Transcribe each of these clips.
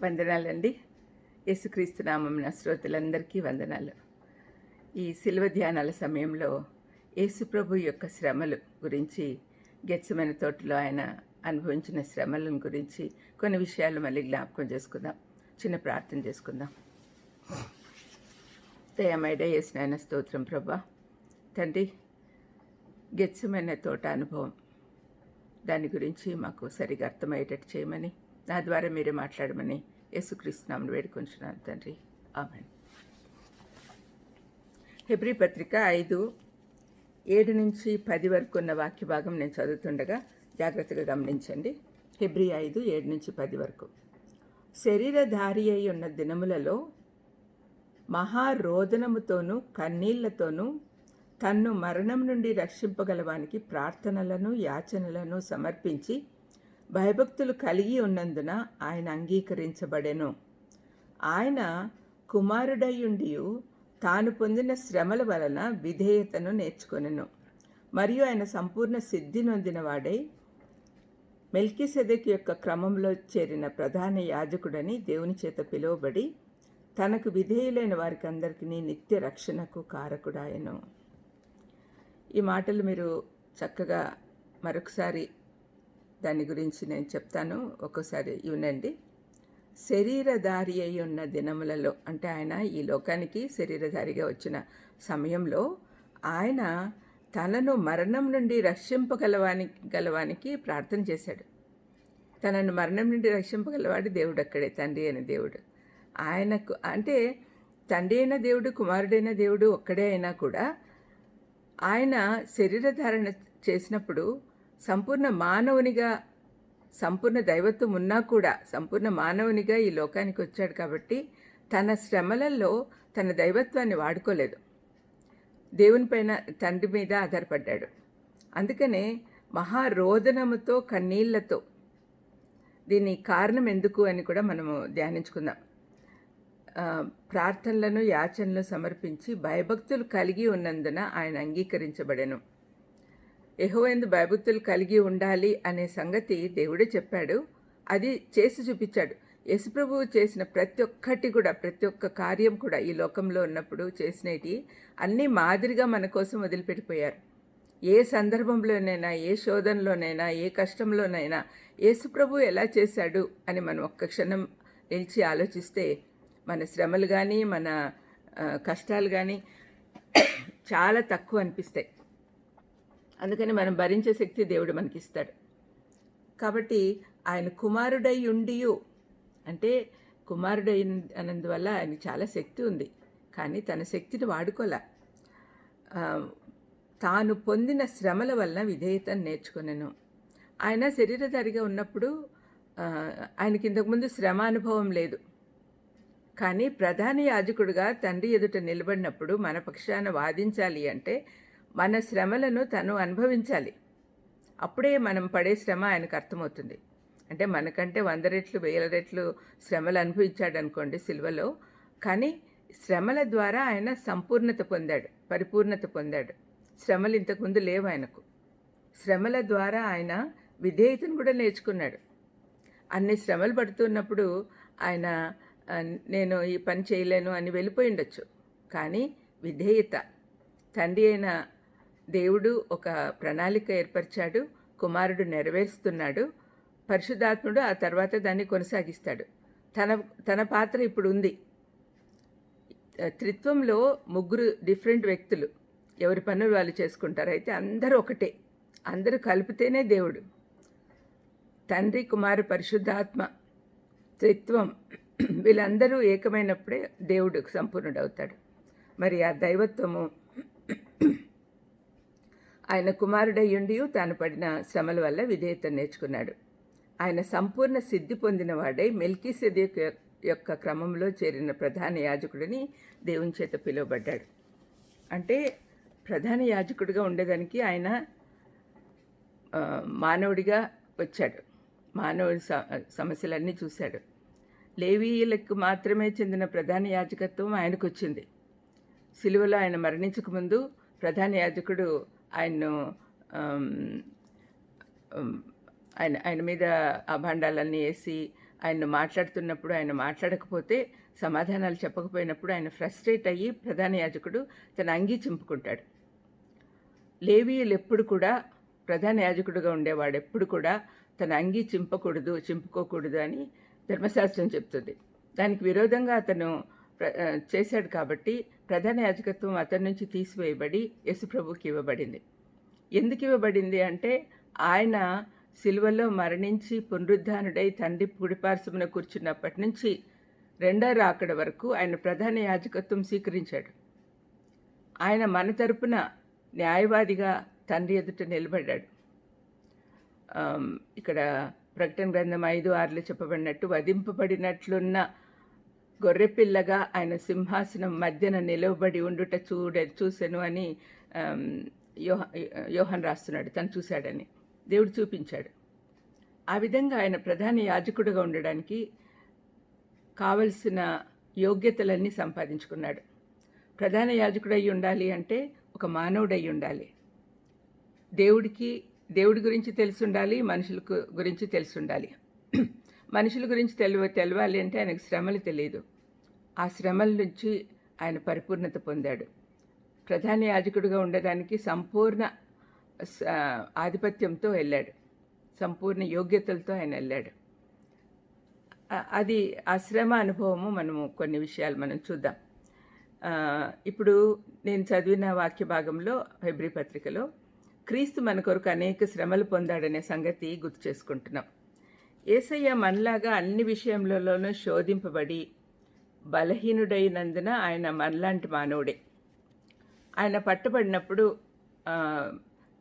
వందనాలండి. యేసుక్రీస్తు నామమున శ్రోతలందరికీ వందనాలు. ఈ శిలువ ధ్యానాల సమయంలో యేసుప్రభు యొక్క శ్రమలు గురించి, గెత్సెమనే తోటలో ఆయన అనుభవించిన శ్రమలను గురించి కొన్ని విషయాలు మళ్ళీ జ్ఞాపకం చేసుకుందాం. చిన్న ప్రార్థన చేసుకుందాం. దయామయుడ యేసు నాయన స్తోత్రం ప్రభా. తండ్రి, గెత్సెమనే తోట అనుభవం దాని గురించి మాకు సరిగా అర్థమయ్యేటట్టు చేయమని, నా ద్వారా మీరే మాట్లాడమని యేసుక్రీస్తు నామమున వేడుకొంచున్నాను తండ్రి. ఆమేన్. హెబ్రీ పత్రిక 5:7-10 వరకు ఉన్న వాక్య భాగం నేను చదువుతుండగా జాగ్రత్తగా గమనించండి. హెబ్రీ 5:7-10 వరకు. శరీరధారి అయి ఉన్న దినములలో మహారోదనముతోనూ కన్నీళ్లతోనూ తన్ను మరణం నుండి రక్షింపగలవానికి ప్రార్థనలను యాచనలను సమర్పించి భయభక్తులు కలిగి ఉన్నందున ఆయన అంగీకరించబడెను. ఆయన కుమారుడయ్యుండియు తాను పొందిన శ్రమల వలన విధేయతను నేర్చుకొనెను. మరియు ఆయన సంపూర్ణ సిద్ధి నొందినవాడై మెల్కీసెదెకు యొక్క క్రమంలో చేరిన ప్రధాన యాజకుడని దేవుని చేత పిలువబడి తనకు విధేయులైన వారికి అందరికీ నిత్య రక్షణకు కారకుడాయను. ఈ మాటలు మీరు చక్కగా మరొకసారి దాని గురించి నేను చెప్తాను, ఒక్కోసారి వినండి. శరీరధారి అయి ఉన్న దినములలో, అంటే ఆయన ఈ లోకానికి శరీరధారిగా వచ్చిన సమయంలో ఆయన తనను మరణం నుండి రక్షింపగలవానికి ప్రార్థన చేశాడు. తనను మరణం నుండి రక్షింపగలవాడు దేవుడు, అక్కడే తండ్రి అయిన దేవుడు. ఆయనకు అంటే తండ్రి అయిన దేవుడు, కుమారుడైన దేవుడు ఒక్కడే అయినా కూడా ఆయన శరీరధారణ చేసినప్పుడు సంపూర్ణ మానవునిగా, సంపూర్ణ దైవత్వం ఉన్నా కూడా సంపూర్ణ మానవునిగా ఈ లోకానికి వచ్చాడు. కాబట్టి తన శ్రమలలో తన దైవత్వాన్ని వాడుకోలేదు, దేవునిపైన తండ్రి మీద ఆధారపడ్డాడు. అందుకనే మహారోదనముతో కన్నీళ్లతో, దీని కారణం ఎందుకు అని కూడా మనము ధ్యానించుకుందాం. ప్రార్థనలను యాచనలు సమర్పించి భయభక్తులు కలిగి ఉన్నందున ఆయన అంగీకరించబడెను. యెహోవాయందు భయభక్తులు కలిగి ఉండాలి అనే సంగతి దేవుడే చెప్పాడు, అది చేసి చూపించాడు. యేసుప్రభువు చేసిన ప్రతి ఒక్క కార్యం కూడా ఈ లోకంలో ఉన్నప్పుడు చేసినవి అన్నీ మాదిరిగా మన కోసం వదిలిపెట్టిపోయారు. ఏ సందర్భంలోనైనా, ఏ శోధనలోనైనా, ఏ కష్టంలోనైనా యేసుప్రభువు ఎలా చేశాడు అని మనం ఒక్క క్షణం నిలిచి ఆలోచిస్తే మన శ్రమలు కానీ, మన కష్టాలు కానీ చాలా తక్కువ అనిపిస్తాయి. అందుకని మనం భరించే శక్తి దేవుడు మనకిస్తాడు. కాబట్టి ఆయన కుమారుడై ఉండియు, అంటే కుమారుడై అన్నందువల్ల ఆయనకి చాలా శక్తి ఉంది, కానీ తన శక్తిని వాడుకోలే. తాను పొందిన శ్రమల వలన విధేయతను నేర్చుకున్నాను. ఆయన శరీరధారిగా ఉన్నప్పుడు ఆయనకి ఇంతకుముందు శ్రమ అనుభవం లేదు. కానీ ప్రధాన యాజకుడిగా తండ్రి ఎదుట నిలబడినప్పుడు మన పక్షాన వాదించాలి అంటే మన శ్రమలను తను అనుభవించాలి. అప్పుడే మనం పడే శ్రమ ఆయనకు అర్థమవుతుంది. అంటే మనకంటే 100 రెట్లు 1000 రెట్లు శ్రమలు అనుభవించాడు అనుకోండి సిలువలో, కానీ శ్రమల ద్వారా ఆయన సంపూర్ణత పొందాడు, పరిపూర్ణత పొందాడు. శ్రమలు ఇంతకుముందు లేవు ఆయనకు. శ్రమల ద్వారా ఆయన విధేయతను కూడా నేర్చుకున్నాడు. అన్ని శ్రమలు పడుతున్నప్పుడు ఆయన నేను ఈ పని చేయలేను అని వెళ్ళిపోయి ఉండొచ్చు, కానీ విధేయత, తండ్రి అయిన దేవుడు ఒక ప్రణాళిక ఏర్పరిచాడు, కుమారుడు నెరవేరుస్తున్నాడు, పరిశుద్ధాత్ముడు ఆ తర్వాత దాన్ని కొనసాగిస్తాడు. తన పాత్ర ఇప్పుడు ఉంది. త్రిత్వంలో 3 డిఫరెంట్ వ్యక్తులు, ఎవరి పనులు వాళ్ళు చేసుకుంటారు. అయితే అందరూ ఒకటే, అందరూ కలిపితేనే దేవుడు. తండ్రి, కుమారు, పరిశుద్ధాత్మ, త్రిత్వం, వీళ్ళందరూ ఏకమైనప్పుడే దేవుడు సంపూర్ణుడవుతాడు. మరి ఆ దైవత్వము ఆయన కుమారుడయ్యుండి తాను పడిన శ్రమల వల్ల విధేయత నేర్చుకున్నాడు. ఆయన సంపూర్ణ సిద్ధి పొందినవాడై మెల్కీసెదెకు యొక్క క్రమంలో చేరిన ప్రధాన యాజకుడిని దేవుని చేత పిలువబడ్డాడు. అంటే ప్రధాన యాజకుడిగా ఉండేదానికి ఆయన మానవుడిగా వచ్చాడు, మానవుడి సమస్యలన్నీ చూశాడు. లేవీయులకు మాత్రమే చెందిన ప్రధాన యాజకత్వం ఆయనకు వచ్చింది. సిలువలో ఆయన మరణించకముందు ప్రధాన యాజకుడు ఆయన్ను ఆయన మీద అభాండాలన్నీ వేసి ఆయన మాట్లాడుతున్నప్పుడు ఆయన మాట్లాడకపోతే, సమాధానాలు చెప్పకపోయినప్పుడు ఆయన ఫ్రస్ట్రేట్ అయ్యి ప్రధాన యాజకుడు తన అంగీ చింపుకుంటాడు. లేవీయులు ఎప్పుడు కూడా, ప్రధాన యాజకుడుగా ఉండేవాడు ఎప్పుడు కూడా తన అంగీ చింపుకోకూడదు అని ధర్మశాస్త్రం చెప్తుంది. దానికి విరోధంగా అతను చేశాడు కాబట్టి ప్రధాన యాజకత్వం అతని నుంచి తీసివేయబడి యేసుప్రభుకి ఇవ్వబడింది. ఎందుకు ఇవ్వబడింది అంటే, ఆయన సిలువలో మరణించి పునరుద్ధానుడై తండ్రి కుడిపార్శ్వమున కూర్చున్నప్పటి నుంచి రెండో రాకడ వరకు ఆయన ప్రధాన యాజకత్వం స్వీకరించాడు. ఆయన మన తరపున న్యాయవాదిగా తండ్రి ఎదుట నిలబడ్డాడు. ఇక్కడ ప్రకటన గ్రంథం 5:6 చెప్పబడినట్టు, వధింపబడినట్లున్న గొర్రెపిల్లగా ఆయన సింహాసనం మధ్యన నిలవబడి ఉండుట చూసెను అని యోహాన్ రాస్తున్నాడు. తను చూశాడని దేవుడు చూపించాడు. ఆ విధంగా ఆయన ప్రధాన యాజకుడిగా ఉండడానికి కావలసిన యోగ్యతలన్నీ సంపాదించుకున్నాడు. ప్రధాన యాజకుడై ఉండాలి అంటే ఒక మానవుడై ఉండాలి. దేవుడి గురించి తెలిసి ఉండాలి, మనుషుల గురించి తెలిసి ఉండాలి. మనుషుల గురించి తెలవాలి అంటే ఆయనకు శ్రమలు తెలియదు. ఆ శ్రమల నుంచి ఆయన పరిపూర్ణత పొందాడు. ప్రధాన యాజకుడిగా ఉండడానికి సంపూర్ణ ఆధిపత్యంతో వెళ్ళాడు, సంపూర్ణ యోగ్యతలతో ఆయన వెళ్ళాడు. అది ఆ శ్రమ అనుభవము కొన్ని విషయాలు మనం చూద్దాం. ఇప్పుడు నేను చదివిన వాక్య భాగంలో హెబ్రీ పత్రికలో క్రీస్తు మన కొరకు అనేక శ్రమలు పొందాడనే సంగతి గుర్తు చేసుకుంటున్నాం. యేసయ్య మనలాగా అన్ని విషయంలోనూ శోధింపబడి బలహీనుడైనందున ఆయన మనలాంటి మానవుడే. ఆయన పట్టబడినప్పుడు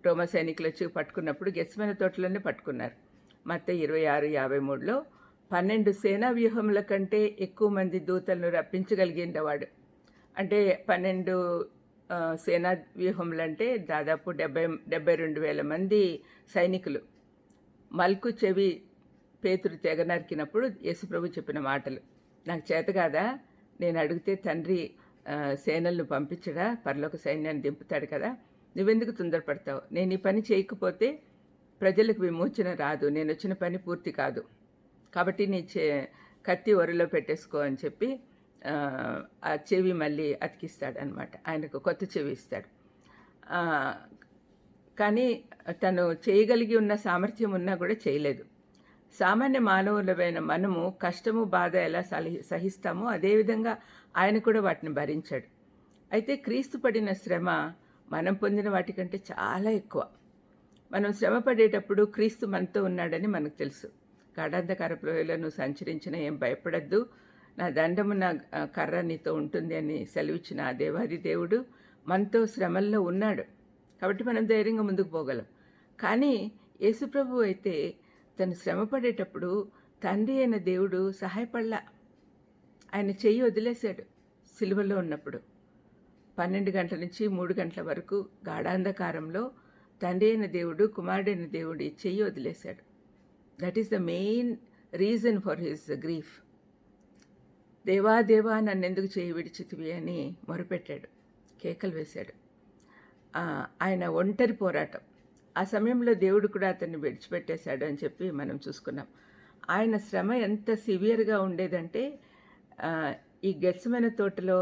రోమ సైనికులు వచ్చి పట్టుకున్నప్పుడు గెత్సేమనే తోటలోనే పట్టుకున్నారు. మత్తయి 26:53లో 12 సేనా వ్యూహముల కంటే ఎక్కువ మంది దూతలను రప్పించగలిగినవాడు. అంటే 12 సేనా వ్యూహములు అంటే దాదాపు 72,000 మంది సైనికులు. మల్కు చెవి పేతురు తెగ నరికినప్పుడు యేసుప్రభు చెప్పిన మాటలు, నాకు చేత కాదా, నేను అడిగితే తండ్రి సేనలను పంపించడా, పరలోక సైన్యాన్ని దింపుతాడు కదా, నువ్వెందుకు తొందరపడతావు? నేను ఈ పని చేయకపోతే ప్రజలకు విమోచన రాదు, నేను వచ్చిన పని పూర్తి కాదు, కాబట్టి నీ కత్తి ఒరలో పెట్టేసుకో అని చెప్పి ఆ చెవి మళ్ళీ అతికిస్తాడు అనమాట. ఆయనకు కొత్త చెవి ఇస్తాడు. కానీ తను చేయగలిగి ఉన్న సామర్థ్యం ఉన్నా కూడా చేయలేదు. సామాన్య మానవులమైన మనము కష్టము బాధ ఎలా సహిస్తామో అదేవిధంగా ఆయన కూడా వాటిని భరించాడు. అయితే క్రీస్తు పడిన శ్రమ మనం పొందిన వాటికంటే చాలా ఎక్కువ. మనం శ్రమ పడేటప్పుడు క్రీస్తు మనతో ఉన్నాడని మనకు తెలుసు. గాఢాంధకార లోయలో నువ్వు సంచరించిన ఏం భయపడద్దు, నా దండము నా కర్ర నీతో ఉంటుంది అని సెలవిచ్చిన ఆ దేవాది దేవుడు మనతో శ్రమల్లో ఉన్నాడు. కాబట్టి మనం ధైర్యంగా ముందుకు పోగలం. కానీ యేసుప్రభు అయితే తను శ్రమ పడేటప్పుడు తండ్రి అయిన దేవుడు సహాయపడలా. ఆయన చెయ్యి వదిలేశాడు. సిలువలో ఉన్నప్పుడు 12 గంటల నుంచి 3 గంటల వరకు గాఢాంధకారంలో తండ్రి అయిన దేవుడు కుమారుడైన దేవుడి చెయ్యి వదిలేశాడు. That is the main reason for his grief. దేవా నన్నెందుకు చేయి విడిచితివి అని మొరపెట్టాడు, కేకలు వేశాడు. ఆయన ఒంటరి పోరాటం. ఆ సమయంలో దేవుడు కూడా అతన్ని విడిచిపెట్టేశాడు అని చెప్పి మనం చూసుకున్నాం. ఆయన శ్రమ ఎంత సివియర్గా ఉండేదంటే ఈ గెత్సేమనే తోటలో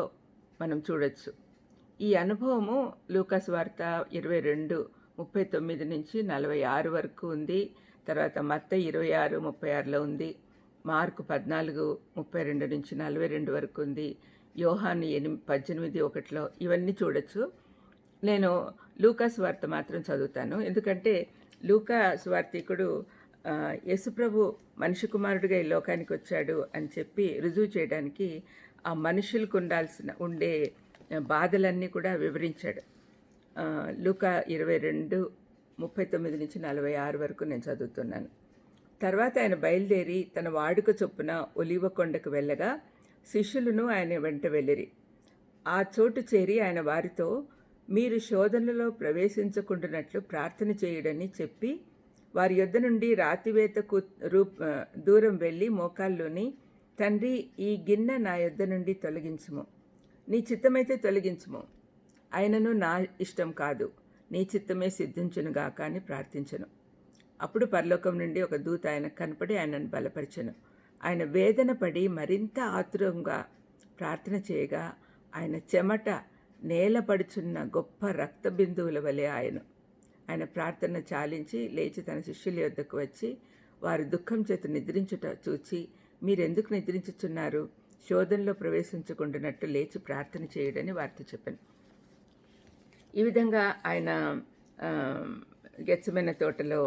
మనం చూడొచ్చు. ఈ అనుభవము లూకాసు వార్త 22:39 నుంచి 46 వరకు ఉంది. తర్వాత మత్తయి 26:36లో ఉంది. మార్కు 14:32 నుంచి 42 వరకు ఉంది. యోహాను 18:1లో ఇవన్నీ చూడొచ్చు. నేను లూకా సువార్త మాత్రం చదువుతాను, ఎందుకంటే లూకా సువార్తికుడు యేసుప్రభు మనిషి కుమారుడిగా ఈ లోకానికి వచ్చాడు అని చెప్పి రుజువు చేయడానికి ఆ మనుషులకు ఉండే బాధలన్నీ కూడా వివరించాడు. లూకా 22:39 నుంచి 46 వరకు నేను చదువుతున్నాను. తర్వాత ఆయన బయలుదేరి తన వాడుక చొప్పున ఒలీవ కొండకు వెళ్ళగా శిష్యులను ఆయన వెంట వెళ్ళిరి. ఆ చోటు చేరి ఆయన వారితో, మీరు శోధనలో ప్రవేశించకుండానట్లు ప్రార్థన చేయుడని చెప్పి వారి యొద్ద నుండి రాతివేతకు దూరం వెళ్ళి మోకాల్లోని, తండ్రి, ఈ గిన్నె నా యొద్ద నుండి తొలగించుము, నీ చిత్తమైతే తొలగించుము, ఆయనను నా ఇష్టం కాదు, నీ చిత్తమే సిద్ధించునుగా అని ప్రార్థించను. అప్పుడు పరలోకం నుండి ఒక దూత ఆయనకు కనపడి ఆయనను బలపరిచెను. ఆయన వేదన పడి మరింత ఆతురంగా ప్రార్థన చేయగా ఆయన చెమట నేలపడుచున్న గొప్ప రక్త బిందువుల వలె ఆయన ప్రార్థన చాలించి లేచి తన శిష్యుల యొద్దకు వచ్చి వారు దుఃఖం చేత నిద్రించుట చూచి మీరెందుకు నిద్రించుచున్నారు, శోధనలో ప్రవేశించకుండానట్టు లేచి ప్రార్థన చేయడని వారితో చెప్పాను. ఈ విధంగా ఆయన గెత్సెమనే తోటలో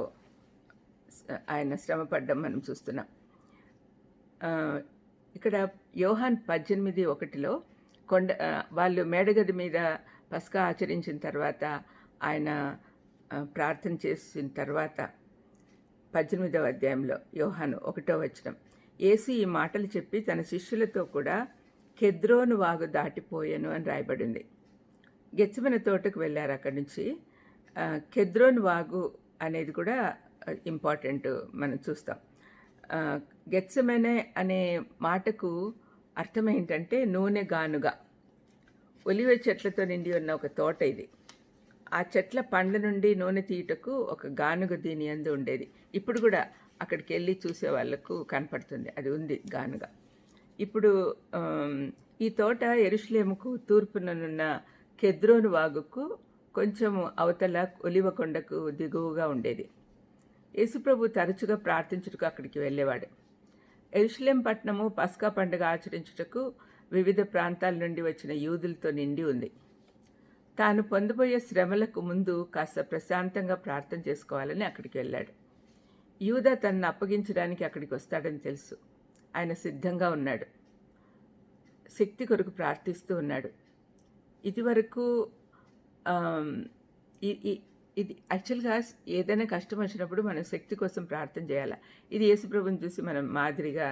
ఆయన శ్రమపడ్డం మనం చూస్తున్నాం. ఇక్కడ యోహాన్ 18:1 వాళ్ళు మేడగది మీద పస్కా ఆచరించిన తర్వాత ఆయన ప్రార్థన చేసిన తర్వాత 18వ అధ్యాయంలో యోహాను 1వ వచనం, యేసు ఈ మాటలు చెప్పి తన శిష్యులతో కూడా కెద్రోను వాగు దాటిపోయాను అని రాయబడింది. గెత్సెమనే తోటకు వెళ్ళారు. అక్కడి నుంచి కెద్రోను వాగు అనేది కూడా ఇంపార్టెంట్ మనం చూస్తాం. గెత్సెమనే అనే మాటకు అర్థం ఏంటంటే నూనె గానుగా. ఒలివ చెట్లతో నిండి ఉన్న ఒక తోట ఇది. ఆ చెట్ల పండ్ల నుండి నూనె తీయటకు ఒక గానుగ దీని యందు ఉండేది. ఇప్పుడు కూడా అక్కడికి వెళ్ళి చూసే వాళ్ళకు కనపడుతుంది, అది ఉంది గానుగ. ఇప్పుడు ఈ తోట యెరూషలేముకు తూర్పుననున్న కెద్రోను వాగుకు కొంచెం అవతల ఒలివ కొండకు దిగువగా ఉండేది. యేసుప్రభు తరచుగా ప్రార్థించుటకు అక్కడికి వెళ్ళేవాడు. యెరూషలేం పట్టణము పస్కా పండుగ ఆచరించుటకు వివిధ ప్రాంతాల నుండి వచ్చిన యూదులతో నిండి ఉంది. తాను పొందబోయే శ్రమలకు ముందు కాస్త ప్రశాంతంగా ప్రార్థన చేసుకోవాలని అక్కడికి వెళ్ళాడు. యూదా తనను అప్పగించడానికి అక్కడికి వస్తాడని తెలుసు. ఆయన సిద్ధంగా ఉన్నాడు. శక్తి కొరకు ప్రార్థిస్తూ ఉన్నాడు. ఇదివరకు ఇది యాక్చువల్గా ఏదైనా కష్టం వచ్చినప్పుడు మనం శక్తి కోసం ప్రార్థన చేయాలి. ఇది యేసుప్రభుని చూసి మనం మాదిరిగా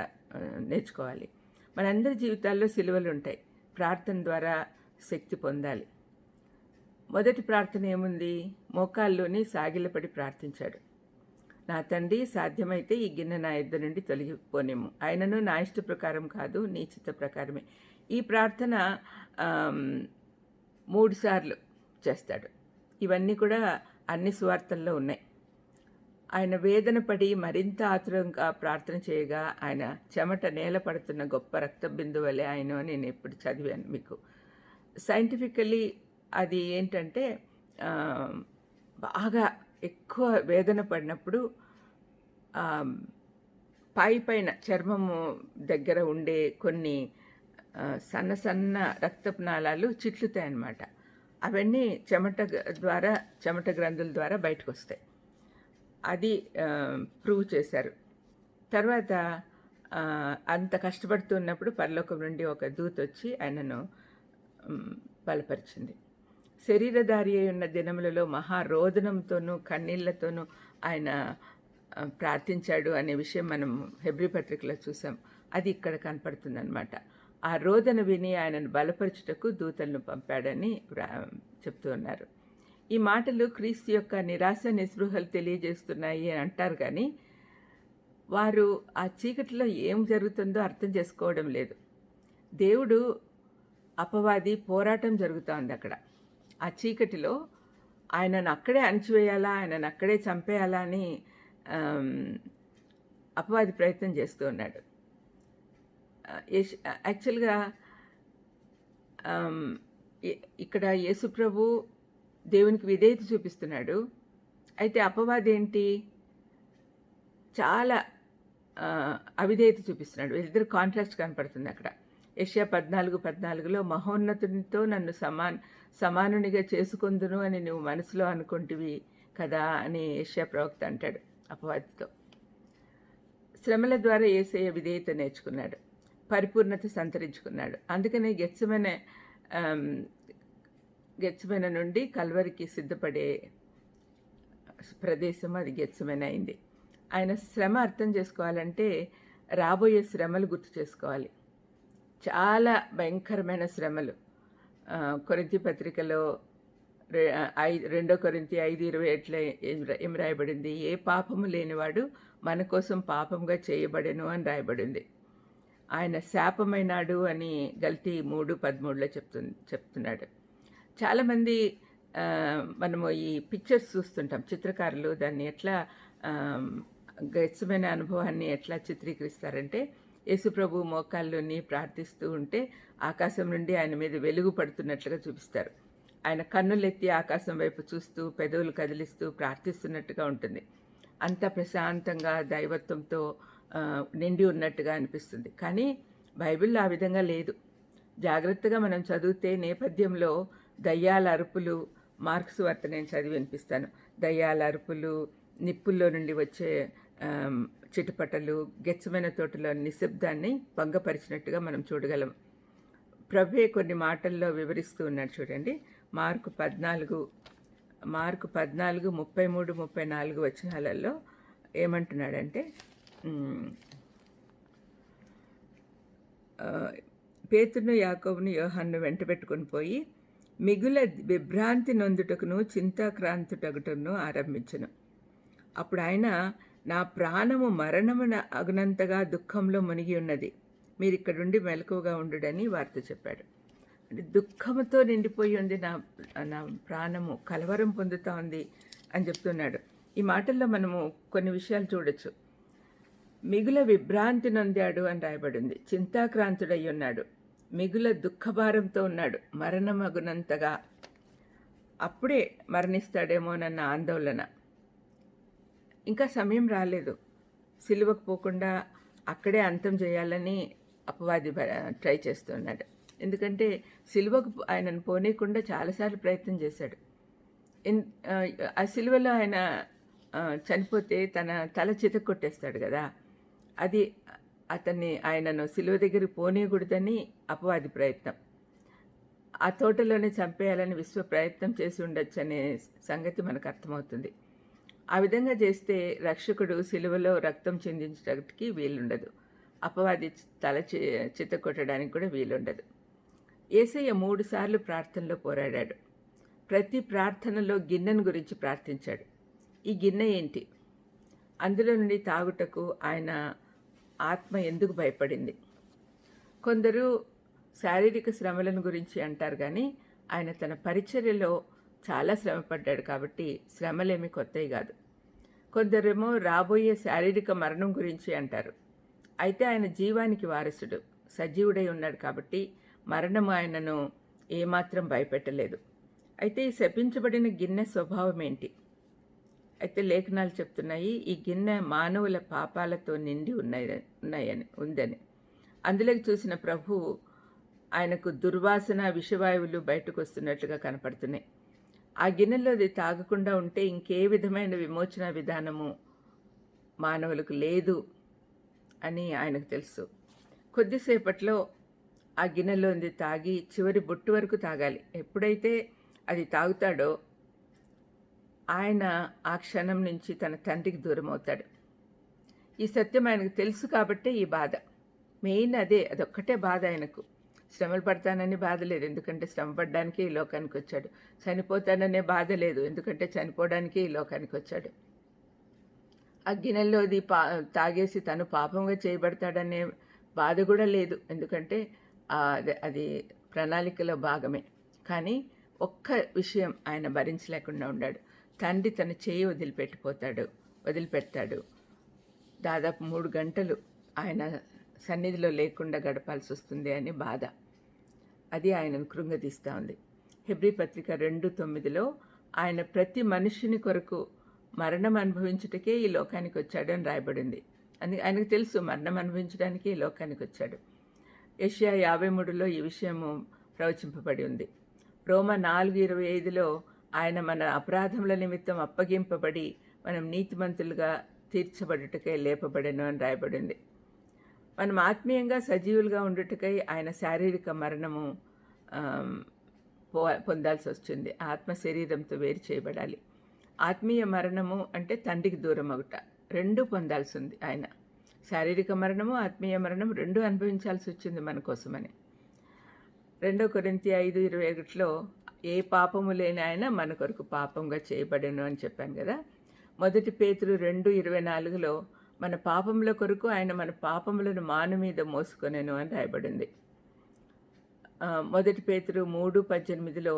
నేర్చుకోవాలి. మనందరి జీవితాల్లో సిలువలు ఉంటాయి. ప్రార్థన ద్వారా శక్తి పొందాలి. మొదటి ప్రార్థన ఏముంది? మోకాల్లోని సాగిలపడి ప్రార్థించాడు. నా తండ్రి, సాధ్యమైతే ఈ గిన్నె నా యొద్ద నుండి తొలగిపోనేము, ఆయనను నా ఇష్ట ప్రకారం కాదు నీ చిత్త ప్రకారమే. ఈ ప్రార్థన 3 సార్లు చేస్తాడు. ఇవన్నీ కూడా అన్ని సువార్తల్లో ఉన్నాయి. ఆయన వేదన పడి మరింత ఆతురంగా ప్రార్థన చేయగా ఆయన చెమట నేల పడుతున్న గొప్ప రక్త బిందువు వలె ఆయన నేను ఎప్పుడు చదివాను మీకు. సైంటిఫికలీ అది ఏంటంటే బాగా ఎక్కువ వేదన పడినప్పుడు పైన చర్మము దగ్గర ఉండే కొన్ని సన్న సన్న రక్తపు నాళాలు చిట్లుతాయి అన్నమాట. అవన్నీ చెమట గ్రంథుల ద్వారా బయటకు వస్తాయి. అది ప్రూవ్ చేశారు. తర్వాత అంత కష్టపడుతున్నప్పుడు పరలోకం నుండి ఒక దూత వచ్చి ఆయనను బలపరిచింది. శరీరధారి అయి ఉన్న దినములలో మహారోదనంతోనూ కన్నీళ్లతోనూ ఆయన ప్రార్థించాడు అనే విషయం మనం హెబ్రీ పత్రికలో చూసాం. అది ఇక్కడ కనపడుతుంది అన్నమాట. ఆ రోదన విని ఆయనను బలపరచుటకు దూతలను పంపాడని చెప్తూ ఉన్నారు. ఈ మాటలు క్రీస్తు యొక్క నిరాశ నిస్పృహలు తెలియజేస్తున్నాయి అని అంటారు, కానీ వారు ఆ చీకటిలో ఏం జరుగుతుందో అర్థం చేసుకోవడం లేదు. దేవుడు అపవాది పోరాటం జరుగుతోంది అక్కడ. ఆ చీకటిలో ఆయనను అక్కడే అణచివేయాలా, ఆయనను అక్కడే చంపేయాలా అని అపవాది ప్రయత్నం చేస్తూ ఉన్నాడు. యాక్చువల్గా ఇక్కడ యేసుప్రభు దేవునికి విధేయత చూపిస్తున్నాడు. అయితే అపవాది ఏంటి? చాలా అవిధేయత చూపిస్తున్నాడు. వీళ్ళిద్దరు కాంట్రాస్ట్ కనపడుతుంది అక్కడ. యెషయా 14:14 మహోన్నతునితో నన్ను సమానునిగా చేసుకొందును అని నువ్వు మనసులో అనుకుంటివి కదా అని యెషయా ప్రవక్త అంటాడు అపవాదితో. శ్రమల ద్వారా యేసయ్య విధేయత నేర్చుకున్నాడు, పరిపూర్ణత సంతరించుకున్నాడు. అందుకనే గెత్సెమనే నుండి కల్వరికి సిద్ధపడే ప్రదేశం అది గెత్సెమనే అయింది. ఆయన శ్రమ అర్థం చేసుకోవాలంటే రాబోయే శ్రమలు గుర్తు చేసుకోవాలి. చాలా భయంకరమైన శ్రమలు. కొరింథీ పత్రికలో 2 కొరింథీ 5:28 ఏం రాయబడింది? ఏ పాపము లేనివాడు మన కోసం పాపంగా చేయబడెను అని రాయబడింది. ఆయన శాపమైనాడు అని గల్తీ 3:13 చెప్తున్నాడు. చాలామంది మనము ఈ పిక్చర్స్ చూస్తుంటాం, చిత్రకారులు దాన్ని ఎట్లా గెత్సెమనే అనుభవాన్ని ఎట్లా చిత్రీకరిస్తారంటే యేసుప్రభు మోకాల్లోని ప్రార్థిస్తూ ఉంటే ఆకాశం నుండి ఆయన మీద వెలుగు పడుతున్నట్లుగా చూపిస్తారు. ఆయన కన్నులెత్తి ఆకాశం వైపు చూస్తూ పెదవులు కదిలిస్తూ ప్రార్థిస్తున్నట్టుగా ఉంటుంది. అంత ప్రశాంతంగా దైవత్వంతో నిండి ఉన్నట్టుగా అనిపిస్తుంది. కానీ బైబిల్లో ఆ విధంగా లేదు. జాగ్రత్తగా మనం చదివితే నేపథ్యంలో దయ్యాల అరుపులు, మార్క్స్ వార్త నేను చదివి వినిపిస్తాను. దయ్యాల అరుపులు, నిప్పుల్లో నుండి వచ్చే చిటుపటలు, గెచ్చమైన తోటలో నిశ్శబ్దాన్ని భంగపరిచినట్టుగా మనం చూడగలం. ప్రభువే కొన్ని మాటల్లో వివరిస్తూ ఉన్నాడు చూడండి. మార్కు 14, 33, 34 వచనాలలో ఏమంటున్నాడంటే, పేతురును, యాకోబును, యోహానును వెంటబెట్టుకొని పోయి మిగుల విభ్రాంతి నొందుటకును చింతాక్రాంతుటగుటను ఆరంభించను. అప్పుడు ఆయన, నా ప్రాణము మరణమున అగునంతగా దుఃఖంలో మునిగి ఉన్నది, మీరు ఇక్కడుండి మెలకువగా ఉండుడని వార్త చెప్పాడు. అంటే దుఃఖంతో నిండిపోయి ఉంది నా ప్రాణము, కలవరం పొందుతూ ఉంది అని చెప్తున్నాడు. ఈ మాటల్లో మనము కొన్ని విషయాలు చూడొచ్చు. మిగుల విభ్రాంతి నొందాడు అని రాయబడింది. చింతాక్రాంతుడై ఉన్నాడు, మిగుల దుఃఖభారంతో ఉన్నాడు, మరణమగునంతగా. అప్పుడే మరణిస్తాడేమోనన్న ఆందోళన. ఇంకా సమయం రాలేదు. సిలువకు పోకుండా అక్కడే అంతం చేయాలని అపవాది ట్రై చేస్తున్నాడు. ఎందుకంటే సిలువకు ఆయనను పోనీయకుండా చాలాసార్లు ప్రయత్నం చేశాడు. ఆ సిలువలో ఆయన చనిపోతే తన తల చితక్కొట్టేస్తాడు కదా, అది ఆయనను సిలువ దగ్గరికి పోనీయకూడదని అపవాది ప్రయత్నం. ఆ తోటలోనే చంపేయాలని విశ్వ ప్రయత్నం చేసి ఉండొచ్చు అనే సంగతి మనకు అర్థమవుతుంది. ఆ విధంగా చేస్తే రక్షకుడు సిలువలో రక్తం చిందించడానికి వీలుండదు, అపవాది తల చితకొట్టడానికి కూడా వీలుండదు. యేసయ్య 3 సార్లు ప్రార్థనలో పోరాడాడు. ప్రతి ప్రార్థనలో గిన్నెను గురించి ప్రార్థించాడు. ఈ గిన్నె ఏంటి? అందులో నుండి తాగుటకు ఆయన ఆత్మ ఎందుకు భయపడింది? కొందరు శారీరక శ్రమలను గురించి అంటారు, కానీ ఆయన తన పరిచర్యలో చాలా శ్రమపడ్డాడు కాబట్టి శ్రమలేమి కొత్తవి కాదు. కొందరేమో రాబోయే శారీరక మరణం గురించి అంటారు. అయితే ఆయన జీవానికి వారసుడు, సజీవుడై ఉన్నాడు కాబట్టి మరణము ఆయనను ఏమాత్రం భయపెట్టలేదు. అయితే ఈ శపించబడిన గిన్నె స్వభావం ఏంటి? అయితే లేఖనాలు చెప్తున్నాయి, ఈ గిన్నె మానవుల పాపాలతో నిండి ఉందని. అందులోకి చూసిన ప్రభువు ఆయనకు దుర్వాసన, విషవాయువులు బయటకు వస్తున్నట్లుగా కనపడుతున్నాయి. ఆ గిన్నెలోది తాగకుండా ఉంటే ఇంకే విధమైన విమోచన విధానము మానవులకు లేదు అని ఆయనకు తెలుసు. కొద్దిసేపట్లో ఆ గిన్నెలోది తాగి చివరి బొట్టు వరకు తాగాలి. ఎప్పుడైతే అది తాగుతాడో ఆయన ఆ క్షణం నుంచి తన తండ్రికి దూరం అవుతాడు. ఈ సత్యం ఆయనకు తెలుసు కాబట్టే ఈ బాధ. మెయిన్ అదొక్కటే బాధ ఆయనకు. శ్రమలు పడతానని బాధ లేదు, ఎందుకంటే శ్రమ పడడానికే ఈ లోకానికి వచ్చాడు. చనిపోతాననే బాధ లేదు, ఎందుకంటే చనిపోవడానికే ఈ లోకానికి వచ్చాడు. ఆ గిన్నెలోది తాగేసి తను పాపంగా చేయబడతాడనే బాధ కూడా లేదు, ఎందుకంటే అది ప్రణాళికలో భాగమే. కానీ ఒక్క విషయం ఆయన భరించలేకుండా ఉన్నాడు. తండ్రి తన చేయి వదిలిపెడతాడు. దాదాపు 3 గంటలు ఆయన సన్నిధిలో లేకుండా గడపాల్సి వస్తుంది అని బాధ. అది ఆయనను కృంగదీస్తూ ఉంది. హెబ్రీ పత్రిక 2:9లో ఆయన ప్రతి మనుషుని కొరకు మరణం అనుభవించుటకే ఈ లోకానికి వచ్చాడు అని రాయబడింది. ఆయనకు తెలుసు మరణం అనుభవించడానికి ఈ లోకానికి వచ్చాడు. యెషయా 53లో ఈ విషయము ప్రవచింపబడి ఉంది. రోమా 4:25లో ఆయన మన అపరాధముల నిమిత్తం అప్పగింపబడి మనం నీతిమంతులుగా తీర్చబడుటకై లేపబడెను అని రాయబడింది. మనం ఆత్మీయంగా సజీవులుగా ఉండుటకై ఆయన శారీరక మరణము పొందాల్సి వచ్చింది. ఆత్మ శరీరంతో వేరు చేయబడాలి. ఆత్మీయ మరణము అంటే తండ్రికి దూరం అవుట, 2 పొందాల్సి ఉంది. ఆయన శారీరక మరణము, ఆత్మీయ మరణం 2 అనుభవించాల్సి వచ్చింది మన కోసమని. 2 కొరింథీ 5:21లో ఏ పాపము లేని ఆయన మన కొరకు పాపంగా చేయబడెను అని చెప్పాను కదా. 1 పేతురు 2:24లో మన పాపముల కొరకు ఆయన మన పాపములను మాను మీద మోసుకొనెను అని రాయబడింది. 1 పేతురు 3:18లో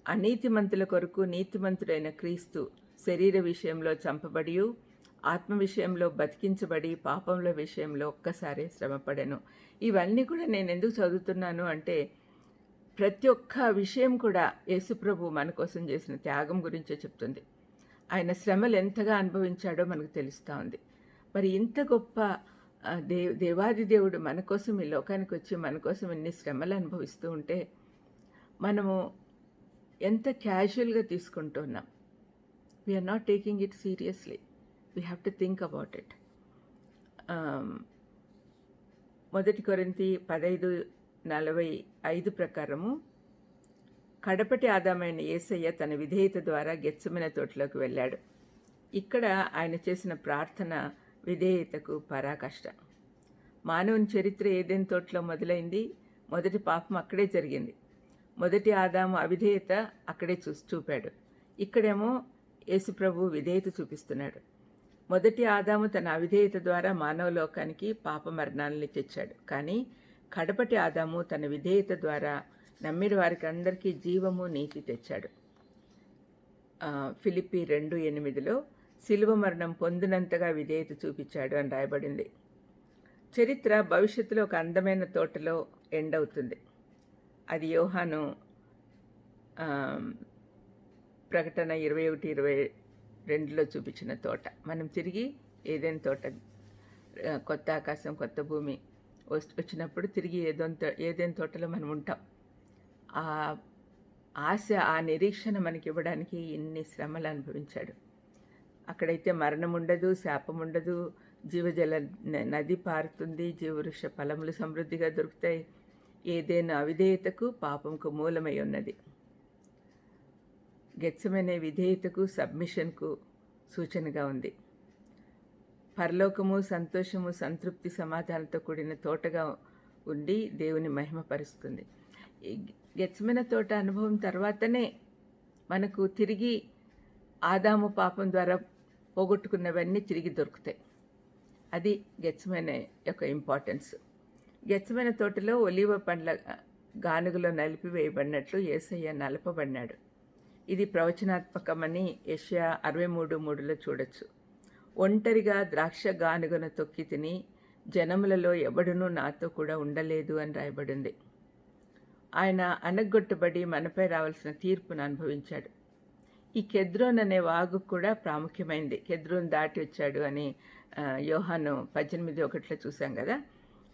అనీతిమంతుల కొరకు నీతిమంతుడైన క్రీస్తు శరీర విషయంలో చంపబడి ఆత్మ విషయంలో బతికించబడి పాపంలో విషయంలో ఒక్కసారి శ్రమపడాను. ఇవన్నీ కూడా నేను ఎందుకు చదువుతున్నాను అంటే, ప్రతి ఒక్క విషయం కూడా యేసుప్రభు మన కోసం చేసిన త్యాగం గురించే చెప్తుంది. ఆయన శ్రమలు ఎంతగా అనుభవించాడో మనకు తెలుస్తూ ఉంది. మరి ఇంత గొప్ప దేవాది దేవుడు మన కోసం ఈ లోకానికి వచ్చి మన కోసం ఎన్ని శ్రమలు అనుభవిస్తూ ఉంటే మనము ఎంత క్యాజువల్గా తీసుకుంటున్నాం. We are not taking it seriously. We have to think about it. 1 కొరింథీ 15:45 ప్రకారము, కడపటి ఆదామైన యేసయ్య తన విధేయత ద్వారా గెత్సెమనే తోటలోకి వెళ్ళాడు. ఇక్కడ ఆయన చేసిన ప్రార్థన విధేయతకు పరాకాష్ట. మానవుని చరిత్ర ఏదైనా తోటలో మొదలైంది. మొదటి పాపం అక్కడే జరిగింది. మొదటి ఆదాము అవిధేయత అక్కడే చూపాడు. ఇక్కడేమో యేసుప్రభు విధేయత చూపిస్తున్నాడు. మొదటి ఆదాము తన అవిధేయత ద్వారా మానవ లోకానికి పాప మరణాలని తెచ్చాడు. కానీ కడపటి ఆదాము తన విధేయత ద్వారా నమ్మిన వారికి అందరికీ జీవము, నీతి తెచ్చాడు. ఫిలిప్పీ 2:8 శిలువ మరణం పొందినంతగా విధేయత చూపించాడు అని రాయబడింది. చరిత్ర భవిష్యత్తులో ఒక అందమైన తోటలో ఎండ్ అవుతుంది. అది యోహాను ప్రకటన 21:22 చూపించిన తోట. మనం తిరిగి ఏదైనా తోట, కొత్త ఆకాశం, కొత్త భూమి వచ్చినప్పుడు తిరిగి ఏదైనా తోటలో మనం ఉంటాం. ఆ ఆశ, ఆ నిరీక్షణ మనకి ఇవ్వడానికి ఇన్ని శ్రమలు అనుభవించాడు. అక్కడైతే మరణం ఉండదు, శాపం ఉండదు, జీవజల నది పారుతుంది, జీవవృక్ష ఫలములు సమృద్ధిగా దొరుకుతాయి. ఏదైనా అవిధేయతకు, పాపంకు మూలమై ఉన్నది. గెత్సెమనే విధేయతకు, సబ్మిషన్కు సూచనగా ఉంది. పరలోకము, సంతోషము, సంతృప్తి, సమాధానంతో కూడిన తోటగా ఉండి దేవుని మహిమపరుస్తుంది. గెత్సెమనే తోట అనుభవం తర్వాతనే మనకు తిరిగి ఆదాము పాపం ద్వారా పోగొట్టుకున్నవన్నీ తిరిగి దొరుకుతాయి. అది గెత్సెమనే యొక్క ఇంపార్టెన్స్. గెత్సెమనే తోటలో ఒలీవ పండ్ల గానుగలో నలిపివేయబడినట్లు యేసయ్య నలపబడినాడు. ఇది ప్రవచనాత్మకమని యెషయా 63:3 చూడొచ్చు. ఒంటరిగా ద్రాక్ష గానుగను తొక్కి తిని జనములలో ఎవడునూ నాతో కూడా ఉండలేదు అని రాయబడింది. ఆయన అనగొట్టబడి మనపై రావాల్సిన తీర్పును అనుభవించాడు. ఈ కెద్రోన్ అనే వాగు కూడా ప్రాముఖ్యమైంది. కెద్రోన్ దాటి వచ్చాడు అని యోహాను 18:1 చూసాం కదా.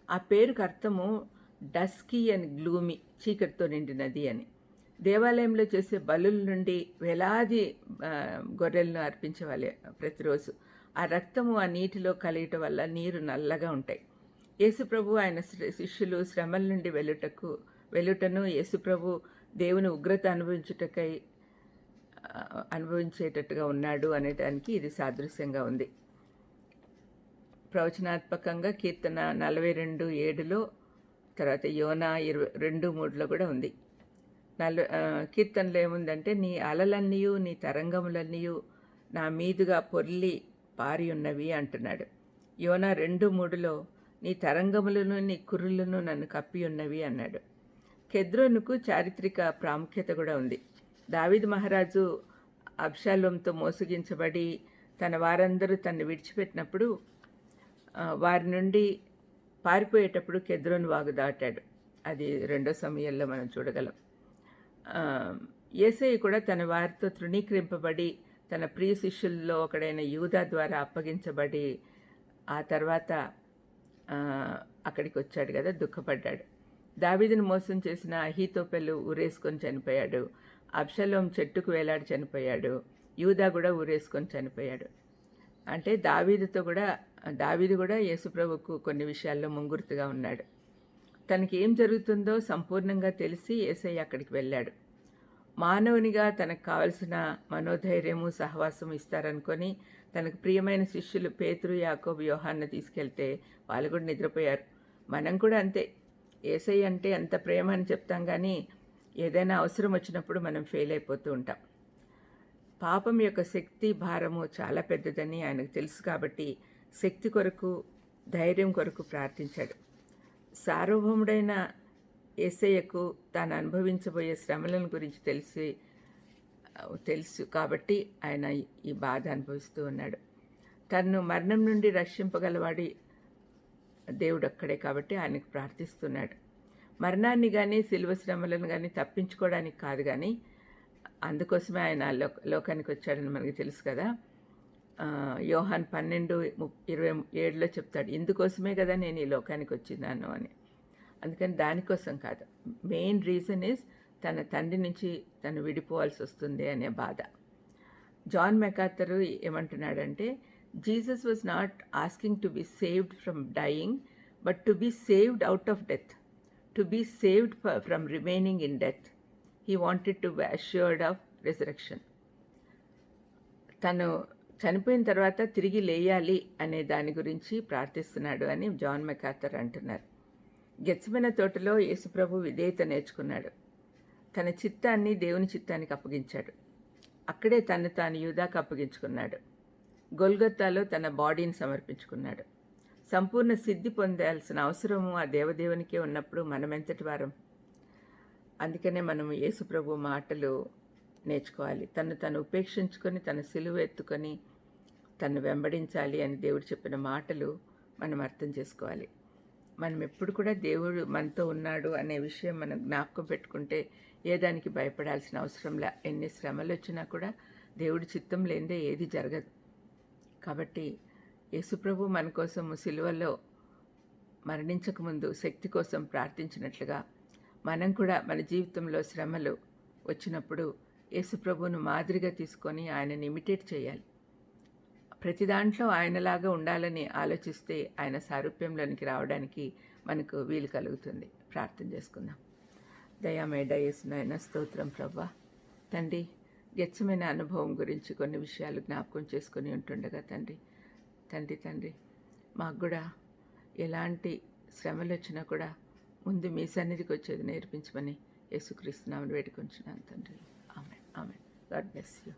ఆ పేరుకు అర్థము డస్కీ అండ్ గ్లూమీ, చీకటితో నిండినది అని. దేవాలయంలో చేసే బలుల నుండి వేలాది గొర్రెలను అర్పించేవాళ్ళే ప్రతిరోజు. ఆ రక్తము ఆ నీటిలో కలియటం వల్ల నీరు నల్లగా ఉంటాయి. యేసుప్రభు ఆయన శిష్యులు శ్రమల నుండి వెళ్ళుటను యేసుప్రభు దేవుని ఉగ్రత అనుభవించేటట్టుగా ఉన్నాడు అనేటానికి ఇది సాదృశ్యంగా ఉంది. ప్రవచనాత్మకంగా కీర్తన 42:7 తర్వాత యోనా 22:3 కూడా ఉంది. కీర్తనలో ఏముందంటే, నీ అలలన్నీయు నీ తరంగములన్నీయు నా మీదుగా పొర్లి పారి ఉన్నవి అంటున్నాడు. యోనా 2:3 నీ తరంగములను నీ కుర్రులను నన్ను కప్పి ఉన్నవి అన్నాడు. కెద్రోనుకు చారిత్రక ప్రాముఖ్యత కూడా ఉంది. దావీదు మహారాజు అబ్షాలోంతో మోసగించబడి తన వారందరూ తనను విడిచిపెట్టినప్పుడు వారి నుండి పారిపోయేటప్పుడు కెద్రోను వాగు దాటాడు. అది 2 సమయాల్లో మనం చూడగలం. యేసయ్య కూడా తన వారితో తృణీకరింపబడి తన ప్రియ శిష్యుల్లో ఒకడైన యూదా ద్వారా అప్పగించబడి ఆ తర్వాత అక్కడికి వచ్చాడు కదా, దుఃఖపడ్డాడు. దావీదును మోసం చేసిన అహీతోపెలు ఊరేసుకొని చనిపోయాడు. అబ్షలోం చెట్టుకు వేలాడి చనిపోయాడు. యూదా కూడా ఊరేసుకొని చనిపోయాడు. అంటే దావీదు కూడా యేసుప్రభుకు కొన్ని విషయాల్లో ముంగుర్తుగా ఉన్నాడు. తనకి ఏం జరుగుతుందో సంపూర్ణంగా తెలిసి యేసయ్య అక్కడికి వెళ్ళాడు. మానవునిగా తనకు కావలసిన మనోధైర్యము, సహవాసము ఇస్తారనుకొని తనకు ప్రియమైన శిష్యులు పేతురు, యాకోబు, యోహాన్ని తీసుకెళ్తే వాళ్ళు కూడా నిద్రపోయారు. మనం కూడా అంతే. యేసయ్య అంటే ఎంత ప్రేమ అని చెప్తాం, కానీ ఏదైనా అవసరం వచ్చినప్పుడు మనం ఫెయిల్ అయిపోతూ ఉంటాం. పాపం యొక్క శక్తి, భారము చాలా పెద్దదని ఆయనకు తెలుసు. కాబట్టి శక్తి కొరకు, ధైర్యం కొరకు ప్రార్థించాడు. సార్వభౌముడైన యేసయ్యకు తాను అనుభవించబోయే శ్రమలను గురించి తెలుసు కాబట్టి ఆయన ఈ బాధ అనుభవిస్తూ ఉన్నాడు. తన్ను మరణం నుండి రక్షింపగలవాడి దేవుడు ఒక్కడే కాబట్టి ఆయనకు ప్రార్థిస్తున్నాడు. మరణాన్ని కానీ సిలువ శ్రమలను కానీ తప్పించుకోవడానికి కాదు, కానీ అందుకోసమే ఆయన లోకానికి వచ్చాడని మనకి తెలుసు కదా. యోహాన్ 12:27లో చెప్తాడు, ఇందుకోసమే కదా నేను ఈ లోకానికి వచ్చినాను అని. అందుకని దానికోసం కాదు, మెయిన్ రీజన్ ఈజ్ తన తండ్రి నుంచి తను విడిపోవాల్సి వస్తుంది అనే బాధ. జాన్ మెకార్థర్ ఏమంటున్నాడంటే, Jesus was not asking to be saved from dying, but to be saved out of death, to be saved from remaining in death. He wanted to be assured of resurrection. తను చనిపోయిన తర్వాత తిరిగి లేయాలి అనే దాని గురించి ప్రార్థిస్తున్నాడు అని John MacArthur అంటున్నారు. గెత్సెమనే తోటలో యేసుప్రభు విధేయత నేర్చుకున్నాడు. తన చిత్తాన్ని దేవుని చిత్తానికి అప్పగించాడు. అక్కడే తను తాను యూదాకు అప్పగించుకున్నాడు. గొల్గొతాలో తన బాడీని సమర్పించుకున్నాడు. సంపూర్ణ సిద్ధి పొందాల్సిన అవసరము ఆ దేవదేవునికే ఉన్నప్పుడు మనమెంతటి వారం? అందుకనే మనం యేసుప్రభు మాటలు నేర్చుకోవాలి. తను ఉపేక్షించుకొని తన సిలువ ఎత్తుకొని తను వెంబడించాలి అని దేవుడు చెప్పిన మాటలు మనం అర్థం చేసుకోవాలి. మనం ఎప్పుడు కూడా దేవుడు మనతో ఉన్నాడు అనే విషయం మనం జ్ఞాపకం పెట్టుకుంటే ఏ దానికి భయపడాల్సిన అవసరంలా. ఎన్ని శ్రమలు వచ్చినా కూడా దేవుడి చిత్తం లేనిదే ఏది జరగదు. కాబట్టి యేసుప్రభు మన కోసం సిలువలో మరణించకముందు శక్తి కోసం ప్రార్థించినట్లుగా మనం కూడా మన జీవితంలో శ్రమలు వచ్చినప్పుడు యేసుప్రభువును మాదిరిగా తీసుకొని ఆయనని ఇమిటేట్ చేయాలి. ప్రతి దాంట్లో ఆయనలాగా ఉండాలని ఆలోచిస్తే ఆయన సారూప్యంలోనికి రావడానికి మనకు వీలు కలుగుతుంది. ప్రార్థన చేసుకుందాం. దయామేడ యేసునాయన స్తోత్రం ప్రభా. తండ్రి, గెత్సెమనే అనుభవం గురించి కొన్ని విషయాలు జ్ఞాపకం చేసుకొని ఉంటుండగా తండ్రి మాకు కూడా ఎలాంటి శ్రమలు వచ్చినా కూడా ముందు మీ సన్నిధికి వచ్చేది నేర్పించమని యేసుక్రీస్తు నామమున వేడుకొంచున్నాను తండ్రి. ఆమేన్. God bless you.